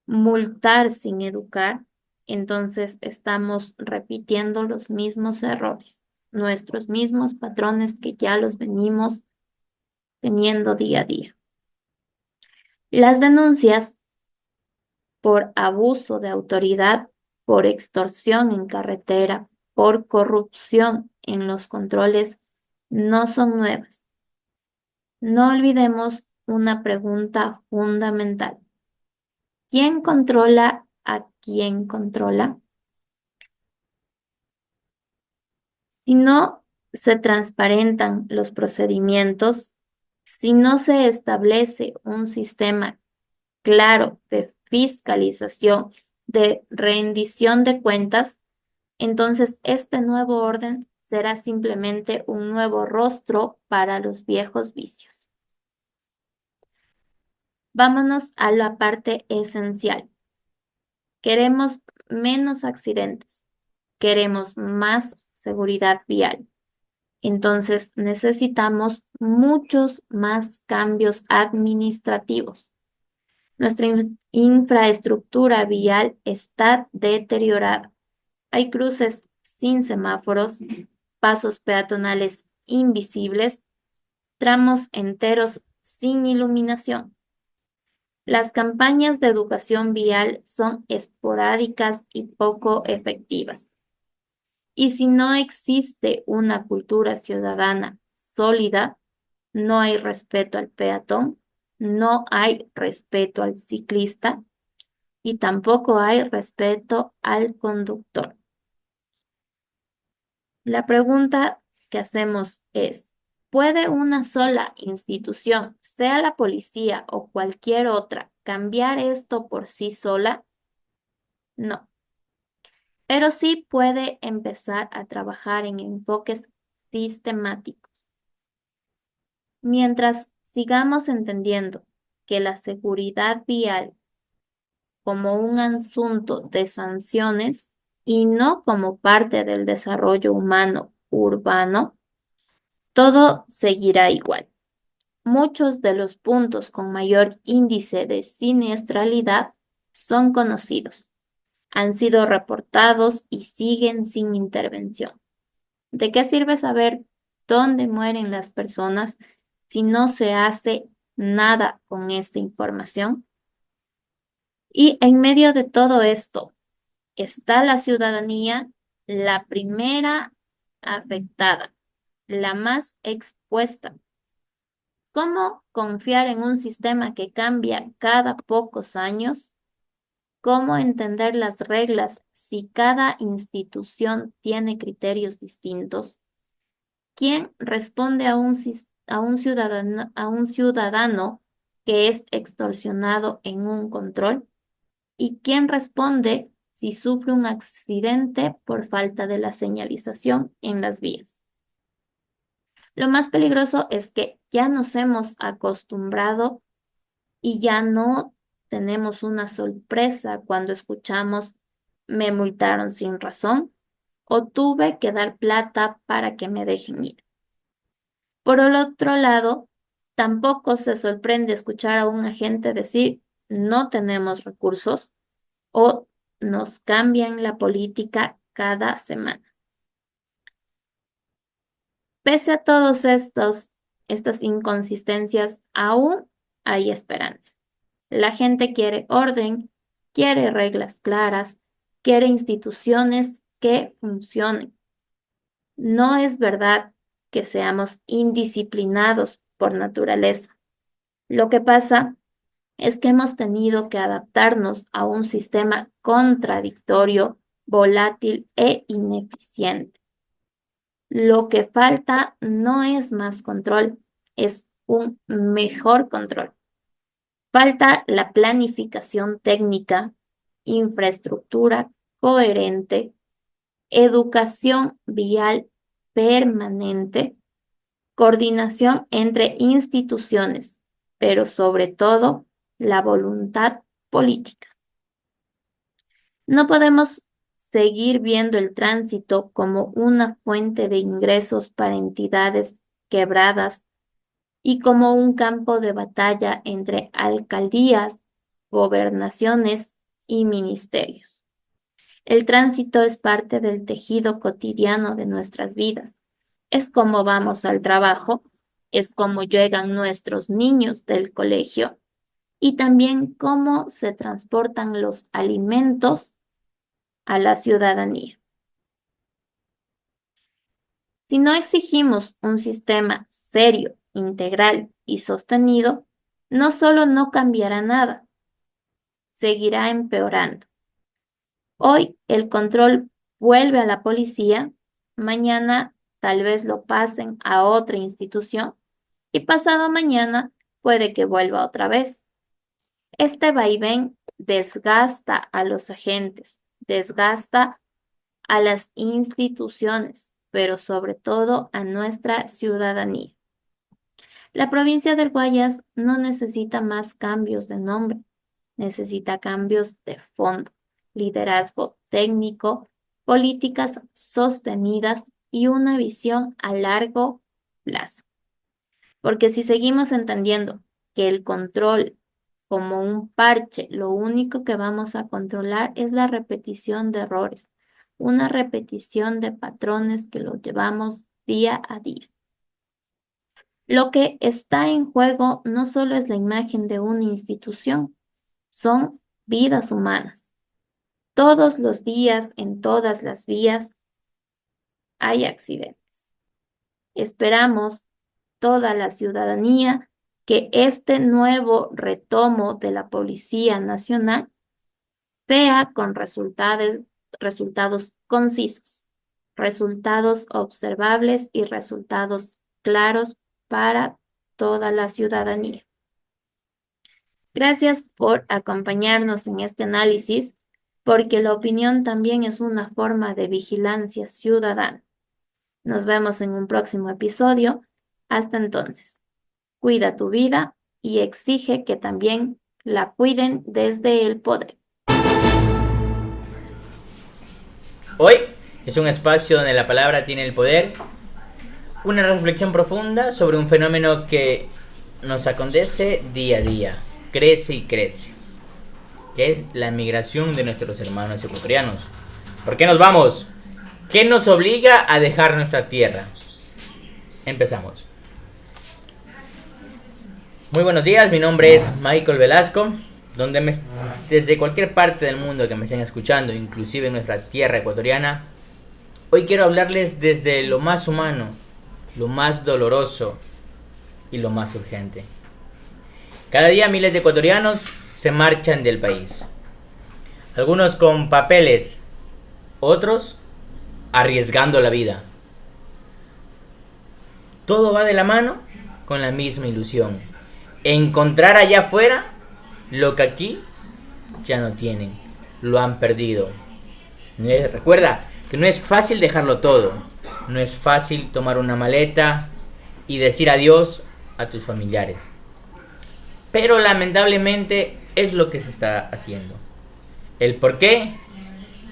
multar sin educar, entonces estamos repitiendo los mismos errores, nuestros mismos patrones que ya los venimos teniendo día a día. Las denuncias por abuso de autoridad, por extorsión en carretera, por corrupción en los controles, no son nuevas. No olvidemos una pregunta fundamental. ¿Quién controla a quién controla? Si no se transparentan los procedimientos, si no se establece un sistema claro de fiscalización, de rendición de cuentas, entonces este nuevo orden será simplemente un nuevo rostro para los viejos vicios. Vámonos a la parte esencial. Queremos menos accidentes, queremos más seguridad vial. Entonces necesitamos muchos más cambios administrativos. Nuestra infraestructura vial está deteriorada. Hay cruces sin semáforos, pasos peatonales invisibles, tramos enteros sin iluminación. Las campañas de educación vial son esporádicas y poco efectivas. Y si no existe una cultura ciudadana sólida, no hay respeto al peatón, no hay respeto al ciclista y tampoco hay respeto al conductor. La pregunta que hacemos es, ¿puede una sola institución, sea la policía o cualquier otra, cambiar esto por sí sola? No. Pero sí puede empezar a trabajar en enfoques sistemáticos. Mientras sigamos entendiendo que la seguridad vial como un asunto de sanciones y no como parte del desarrollo humano urbano, todo seguirá igual. Muchos de los puntos con mayor índice de siniestralidad son conocidos, han sido reportados y siguen sin intervención. ¿De qué sirve saber dónde mueren las personas si no se hace nada con esta información? Y en medio de todo esto está la ciudadanía, la primera afectada, la más expuesta. ¿Cómo confiar en un sistema que cambia cada pocos años? cómo entender las reglas si cada institución tiene criterios distintos, quién responde a un ciudadano que es extorsionado en un control y quién responde si sufre un accidente por falta de la señalización en las vías. Lo más peligroso es que ya nos hemos acostumbrado y ya no tenemos una sorpresa cuando escuchamos "me multaron sin razón" o "tuve que dar plata para que me dejen ir". Por el otro lado, tampoco se sorprende escuchar a un agente decir "no tenemos recursos" o "nos cambian la política cada semana". Pese a todos estas inconsistencias, aún hay esperanza. La gente quiere orden, quiere reglas claras, quiere instituciones que funcionen. No es verdad que seamos indisciplinados por naturaleza. Lo que pasa es que hemos tenido que adaptarnos a un sistema contradictorio, volátil e ineficiente. Lo que falta no es más control, es un mejor control. Falta la planificación técnica, infraestructura coherente, educación vial permanente, coordinación entre instituciones, pero sobre todo la voluntad política. No podemos seguir viendo el tránsito como una fuente de ingresos para entidades quebradas y como un campo de batalla entre alcaldías, gobernaciones y ministerios. El tránsito es parte del tejido cotidiano de nuestras vidas. Es como vamos al trabajo, es como llegan nuestros niños del colegio y también cómo se transportan los alimentos a la ciudadanía. Si no exigimos un sistema serio, integral y sostenido, no solo no cambiará nada, seguirá empeorando. Hoy el control vuelve a la policía, mañana tal vez lo pasen a otra institución y pasado mañana puede que vuelva otra vez. Este vaivén desgasta a los agentes, desgasta a las instituciones, pero sobre todo a nuestra ciudadanía. La provincia del Guayas no necesita más cambios de nombre, necesita cambios de fondo, liderazgo técnico, políticas sostenidas y una visión a largo plazo. Porque si seguimos entendiendo que el control como un parche, lo único que vamos a controlar es la repetición de errores, una repetición de patrones que lo llevamos día a día. Lo que está en juego no solo es la imagen de una institución, son vidas humanas. Todos los días, en todas las vías, hay accidentes. Esperamos, toda la ciudadanía, que este nuevo retomo de la Policía Nacional sea con resultados concisos, resultados observables y resultados claros para toda la ciudadanía. Gracias por acompañarnos en este análisis, porque la opinión también es una forma de vigilancia ciudadana. Nos vemos en un próximo episodio. Hasta entonces, cuida tu vida y exige que también la cuiden desde el poder. Hoy es un espacio donde la palabra tiene el poder, una reflexión profunda sobre un fenómeno que nos acontece día a día, crece y crece, que es la migración de nuestros hermanos ecuatorianos. ¿Por qué nos vamos? ¿Qué nos obliga a dejar nuestra tierra? Empezamos. Muy buenos días, mi nombre es Michael Velasco, desde cualquier parte del mundo que me estén escuchando, inclusive en nuestra tierra ecuatoriana. Hoy quiero hablarles desde lo más humano, lo más doloroso y lo más urgente. Cada día miles de ecuatorianos se marchan del país. algunos con papeles, otros arriesgando la vida. Todo va de la mano con la misma ilusión: encontrar allá afuera lo que aquí ya no tienen, lo han perdido. Recuerda que no es fácil dejarlo todo, no es fácil tomar una maleta y decir adiós a tus familiares, pero lamentablemente es lo que se está haciendo. ¿El por qué?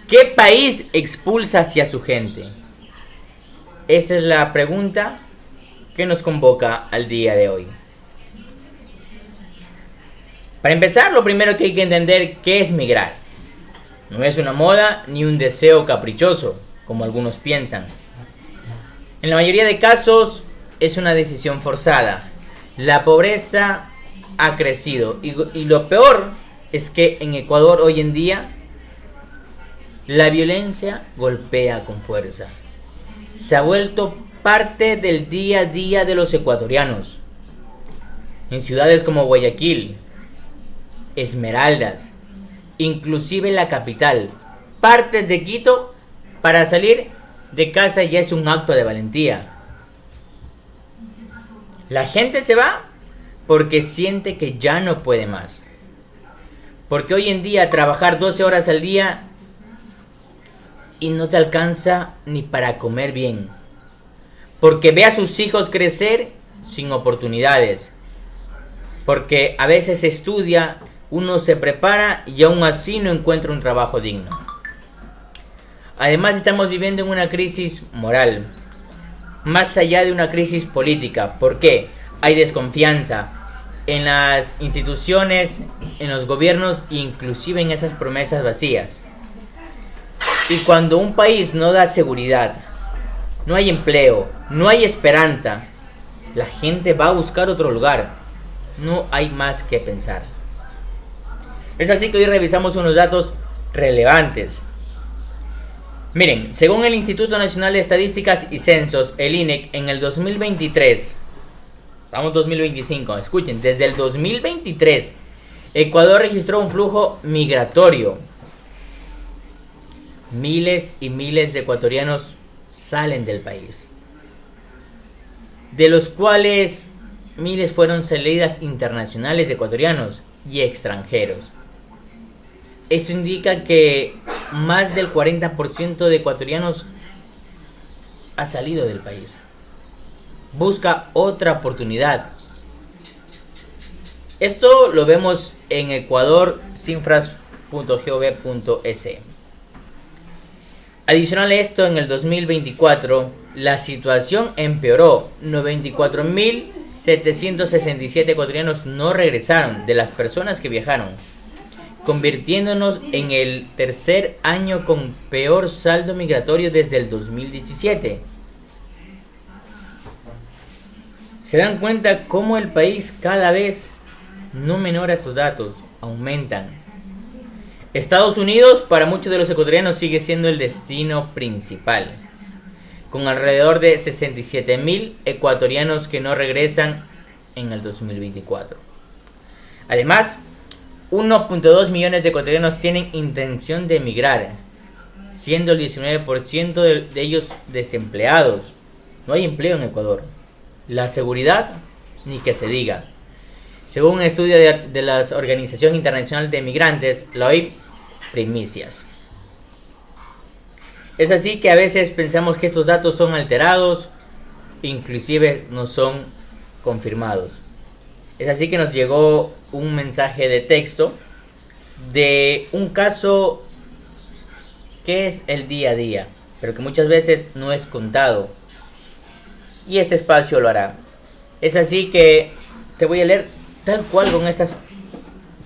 ¿Qué país expulsa hacia su gente? Esa es la pregunta que nos convoca al día de hoy. Para empezar, lo primero que hay que entender qué es migrar. No es una moda ni un deseo caprichoso, como algunos piensan. En la mayoría de casos es una decisión forzada. La pobreza ha crecido y lo peor es que en Ecuador hoy en día la violencia golpea con fuerza. Se ha vuelto parte del día a día de los ecuatorianos. En ciudades como Guayaquil, Esmeraldas, inclusive la capital, partes de Quito, para salir de casa ya es un acto de valentía. La gente se va porque siente que ya no puede más. Porque hoy en día trabajar 12 horas al día y no te alcanza ni para comer bien. Porque ve a sus hijos crecer sin oportunidades. Porque a veces se estudia, uno se prepara y aún así no encuentra un trabajo digno. Además estamos viviendo en una crisis moral, más allá de una crisis política. ¿Por qué? Hay desconfianza en las instituciones, en los gobiernos e inclusive en esas promesas vacías. Y cuando un país no da seguridad, no hay empleo, no hay esperanza, la gente va a buscar otro lugar. No hay más que pensar. Es así que hoy revisamos unos datos relevantes. Miren, según el Instituto Nacional de Estadísticas y Censos, el INEC, en el 2023, estamos 2025, escuchen, desde el 2023, Ecuador registró un flujo migratorio. Miles y miles de ecuatorianos salen del país, de los cuales miles fueron salidas internacionales de ecuatorianos y extranjeros. Esto indica que más del 40% de ecuatorianos ha salido del país. Busca otra oportunidad. Esto lo vemos en ecuadorcifras.gov.es. Adicional a esto, en el 2024, la situación empeoró. 94.767 ecuatorianos no regresaron de las personas que viajaron, convirtiéndonos en el tercer año con peor saldo migratorio desde el 2017. ¿Se dan cuenta cómo el país cada vez no menora sus datos, aumentan? Estados Unidos para muchos de los ecuatorianos sigue siendo el destino principal, con alrededor de 67.000 ecuatorianos que no regresan en el 2024. Además, 1.2 millones de ecuatorianos tienen intención de emigrar, siendo el 19% de ellos desempleados. No hay empleo en Ecuador. La seguridad, ni que se diga. Según un estudio de la Organización Internacional de Migrantes, la OIM, primicias. Es así que a veces pensamos que estos datos son alterados, inclusive no son confirmados. Es así que nos llegó un mensaje de texto de un caso que es el día a día, pero que muchas veces no es contado. Y este espacio lo hará. Es así que te voy a leer tal cual con estas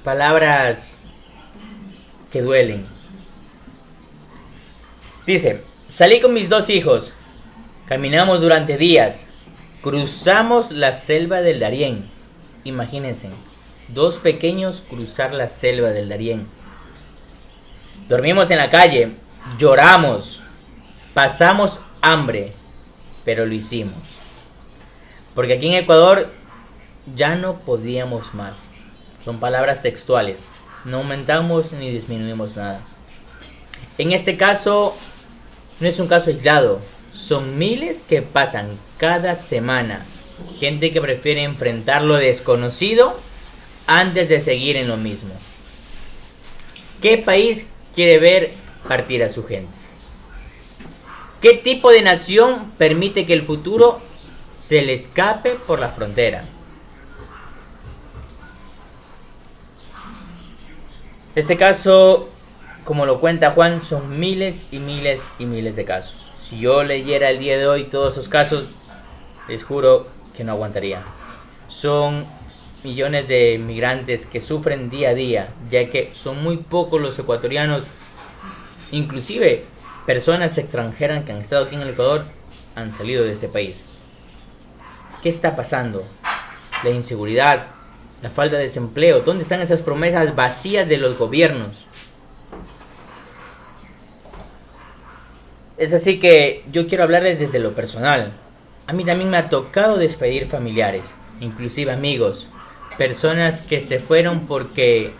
palabras que duelen. Dice: salí con mis 2 hijos, caminamos durante días, cruzamos la selva del Darién. Imagínense, 2 pequeños cruzar la selva del Darién. Dormimos en la calle, lloramos, pasamos hambre, pero lo hicimos. Porque aquí en Ecuador ya no podíamos más. Son palabras textuales. No aumentamos ni disminuimos nada. En este caso, no es un caso aislado, son miles que pasan cada semana. Gente que prefiere enfrentar lo desconocido antes de seguir en lo mismo. ¿Qué país quiere ver partir a su gente? ¿Qué tipo de nación permite que el futuro se le escape por la frontera? Este caso, como lo cuenta Juan, son miles y miles y miles de casos. Si yo leyera el día de hoy todos esos casos, les juro que no aguantaría. Son millones de migrantes que sufren día a día, ya que son muy pocos los ecuatorianos, inclusive personas extranjeras que han estado aquí en el Ecuador, han salido de este país. ¿Qué está pasando? La inseguridad, la falta de desempleo, ¿dónde están esas promesas vacías de los gobiernos? Es así que yo quiero hablarles desde lo personal. A mí también me ha tocado despedir familiares, inclusive amigos, personas que se fueron porque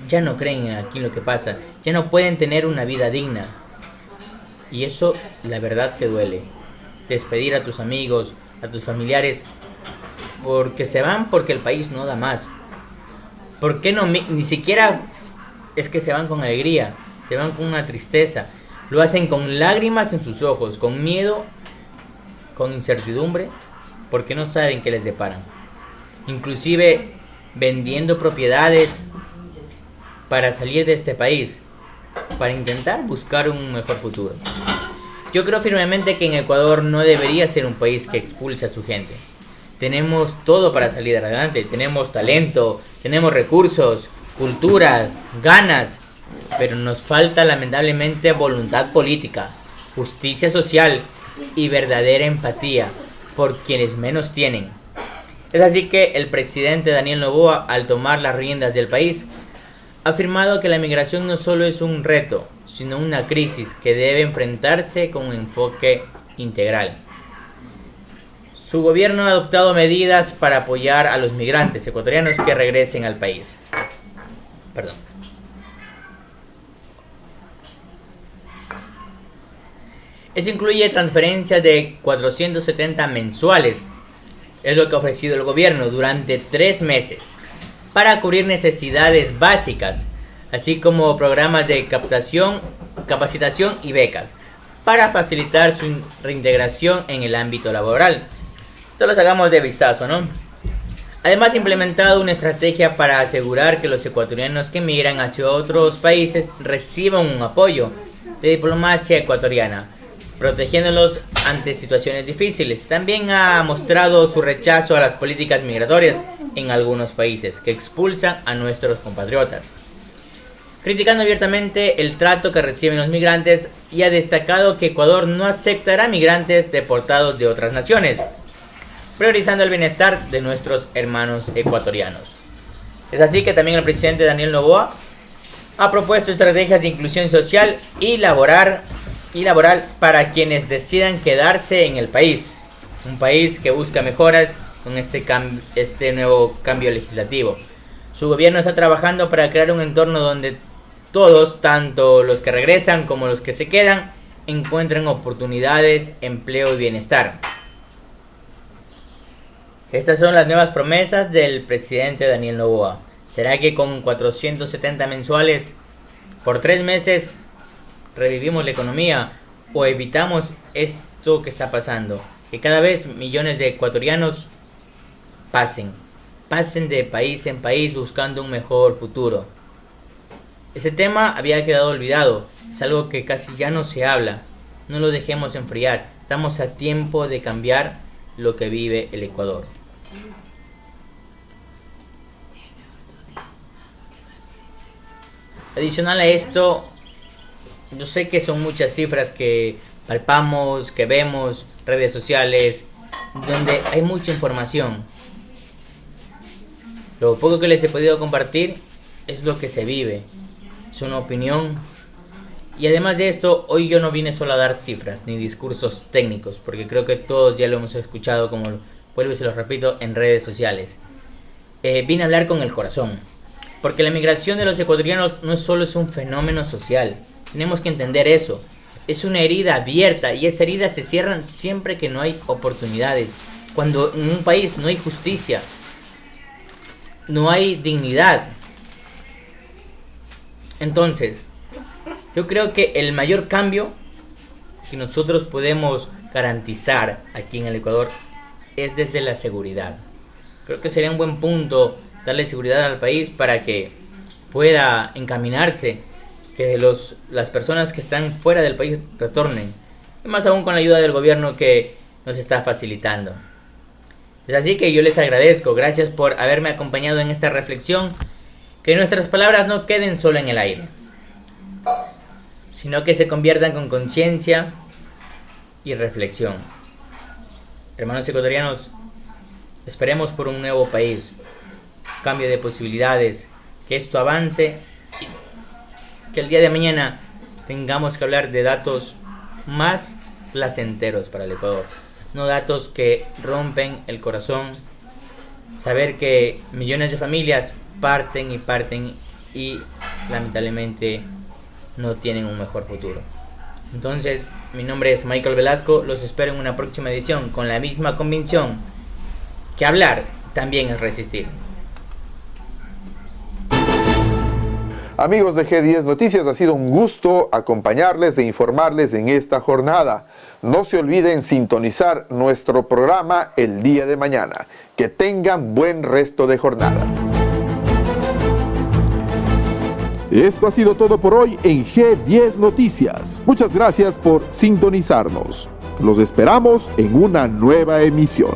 ya no creen aquí en lo que pasa, ya no pueden tener una vida digna. Y eso, la verdad que duele. Despedir a tus amigos, a tus familiares, porque se van porque el país no da más. ¿Por qué no? Ni siquiera es que se van con alegría, se van con una tristeza. Lo hacen con lágrimas en sus ojos, con miedo, con incertidumbre, porque no saben qué les deparan. Inclusive vendiendo propiedades para salir de este país, para intentar buscar un mejor futuro. Yo creo firmemente que en Ecuador no debería ser un país que expulse a su gente. Tenemos todo para salir adelante, tenemos talento, tenemos recursos, culturas, ganas, pero nos falta lamentablemente voluntad política, justicia social y verdadera empatía por quienes menos tienen. Es así que el presidente Daniel Noboa, al tomar las riendas del país, ha afirmado que la migración no solo es un reto, sino una crisis que debe enfrentarse con un enfoque integral. Su gobierno ha adoptado medidas para apoyar a los migrantes ecuatorianos que regresen al país. Eso incluye transferencias de 470 mensuales. Es lo que ha ofrecido el gobierno durante 3 meses para cubrir necesidades básicas, así como programas de capacitación y becas para facilitar su reintegración en el ámbito laboral. Esto lo sacamos de vistazo, ¿no? Además, ha implementado una estrategia para asegurar que los ecuatorianos que migran hacia otros países reciban un apoyo de diplomacia ecuatoriana, protegiéndolos ante situaciones difíciles. También ha mostrado su rechazo a las políticas migratorias en algunos países que expulsan a nuestros compatriotas, criticando abiertamente el trato que reciben los migrantes, y ha destacado que Ecuador no aceptará migrantes deportados de otras naciones, priorizando el bienestar de nuestros hermanos ecuatorianos. Es así que también el presidente Daniel Noboa ha propuesto estrategias de inclusión social y laboral para quienes decidan quedarse en el país, un país que busca mejoras con este nuevo cambio legislativo. Su gobierno está trabajando para crear un entorno donde todos, tanto los que regresan como los que se quedan, encuentren oportunidades, empleo y bienestar. Estas son las nuevas promesas del presidente Daniel Noboa. ¿Será que con 470 mensuales por 3 meses revivimos la economía o evitamos esto que está pasando? Que cada vez millones de ecuatorianos pasen de país en país buscando un mejor futuro. Ese tema había quedado olvidado, es algo que casi ya no se habla. No lo dejemos enfriar, estamos a tiempo de cambiar lo que vive el Ecuador. Adicional a esto, yo sé que son muchas cifras que palpamos, que vemos, redes sociales, donde hay mucha información. Lo poco que les he podido compartir es lo que se vive, es una opinión. Y además de esto, hoy yo no vine solo a dar cifras ni discursos técnicos, porque creo que todos ya lo hemos escuchado, como vuelvo y se lo repito, en redes sociales. Vine a hablar con el corazón, porque la migración de los ecuatorianos no solo es un fenómeno social, Tenemos que entender eso. Es una herida abierta y esas heridas se cierran siempre que no hay oportunidades. Cuando en un país no hay justicia, no hay dignidad. Entonces, yo creo que el mayor cambio que nosotros podemos garantizar aquí en el Ecuador es desde la seguridad. Creo que sería un buen punto darle seguridad al país para que pueda encaminarse, que las personas que están fuera del país retornen, y más aún con la ayuda del gobierno que nos está facilitando. Es así que yo les agradezco, gracias por haberme acompañado en esta reflexión, que nuestras palabras no queden solo en el aire, sino que se conviertan con conciencia y reflexión. Hermanos ecuatorianos, esperemos por un nuevo país, cambio de posibilidades, que esto avance y que el día de mañana tengamos que hablar de datos más placenteros para el Ecuador, no datos que rompen el corazón, saber que millones de familias parten y lamentablemente no tienen un mejor futuro. Entonces, mi nombre es Michael Velasco, los espero en una próxima edición con la misma convicción que hablar también es resistir. Amigos de G10 Noticias, ha sido un gusto acompañarles e informarles en esta jornada. No se olviden sintonizar nuestro programa el día de mañana. Que tengan buen resto de jornada. Esto ha sido todo por hoy en G10 Noticias. Muchas gracias por sintonizarnos. Los esperamos en una nueva emisión.